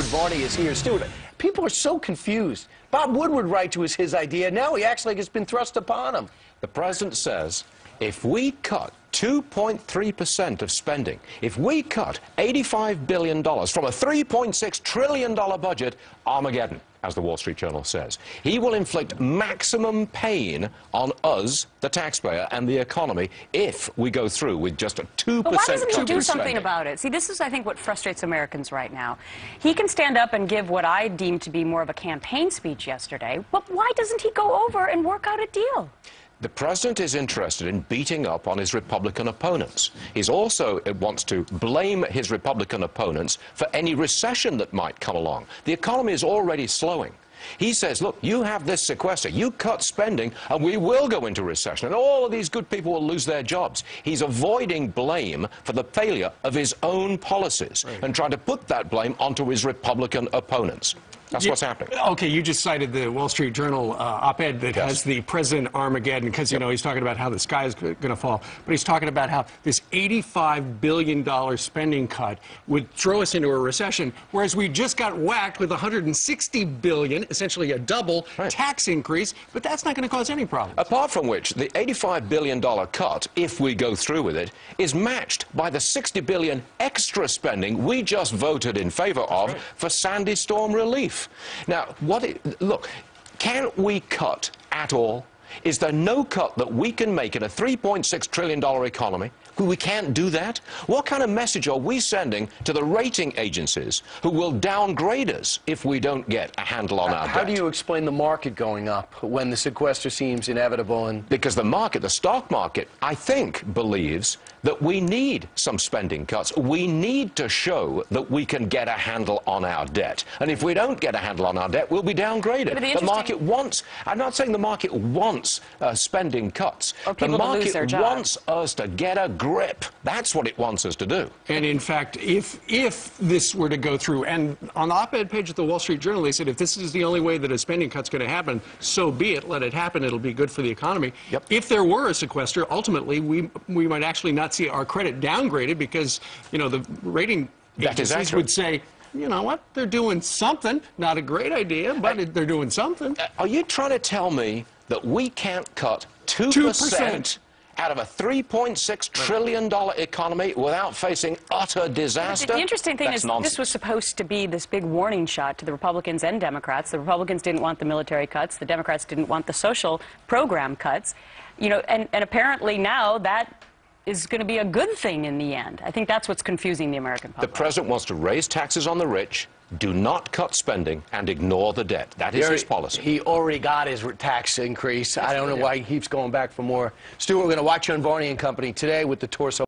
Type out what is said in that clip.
Varney is here. Stuart, people are so confused. Bob Woodward writes it was his idea. Now he acts like it's been thrust upon him. The president says if we cut 2.3% of spending, if we cut $85 billion from a $3.6 trillion budget, Armageddon, as the Wall Street Journal says. He will inflict maximum pain on us, the taxpayer, and the economy if we go through with just a 2% But why doesn't he do something spending about it? See, this is, I think, what frustrates Americans right now. He can stand up and give what I deem to be more of a campaign speech yesterday, but why doesn't he go over and work out a deal? The president is interested in beating up on his Republican opponents. He's also wants to blame his Republican opponents for any recession that might come along. The economy is already slowing. He says, look, you have this sequester, you cut spending, and we will go into recession, and all of these good people will lose their jobs. He's avoiding blame for the failure of his own policies and trying to put that blame onto his Republican opponents. That's what's happening. Okay, you just cited the Wall Street Journal op-ed that has the President Armageddon, because, you know, he's talking about how the sky is going to fall. But he's talking about how this $85 billion spending cut would throw us into a recession, whereas we just got whacked with $160 billion, essentially a double tax increase, but that's not going to cause any problems. Apart from which, the $85 billion cut, if we go through with it, is matched by the $60 billion extra spending we just voted in favor of for Sandy Storm relief. Now, look, can we cut at all? Is there no cut that we can make in a $3.6 trillion economy? We can't do that? What kind of message are we sending to the rating agencies who will downgrade us if we don't get a handle on our debt? How do you explain the market going up when the sequester seems inevitable? Because the market, the stock market, I think, believes that we need some spending cuts. We need to show that we can get a handle on our debt. And if we don't get a handle on our debt, we'll be downgraded. The market wants, I'm not saying the market wants spending cuts. The market wants us to get a grip. That's what it wants us to do. And in fact, if this were to go through, and on the op-ed page of the Wall Street Journal, they said if this is the only way that a spending cut's going to happen, so be it. Let it happen. It'll be good for the economy. If there were a sequester, ultimately, we might actually not see our credit downgraded because, you know, the rating agencies would say, you know what, they're doing something. Not a great idea, but they're doing something. Are you trying to tell me that we can't cut 2%? Out of a $3.6 trillion economy without facing utter disaster? The interesting thing is this was supposed to be this big warning shot to the Republicans and Democrats. The Republicans didn't want the military cuts. The Democrats didn't want the social program cuts. You know, and apparently now that is going to be a good thing in the end. I think that's what's confusing the American public. The president wants to raise taxes on the rich, do not cut spending, and ignore the debt. That is his policy. He already got his tax increase. I don't know why he keeps going back for more. Stuart, we're going to watch you on Varney and Company today with the torso.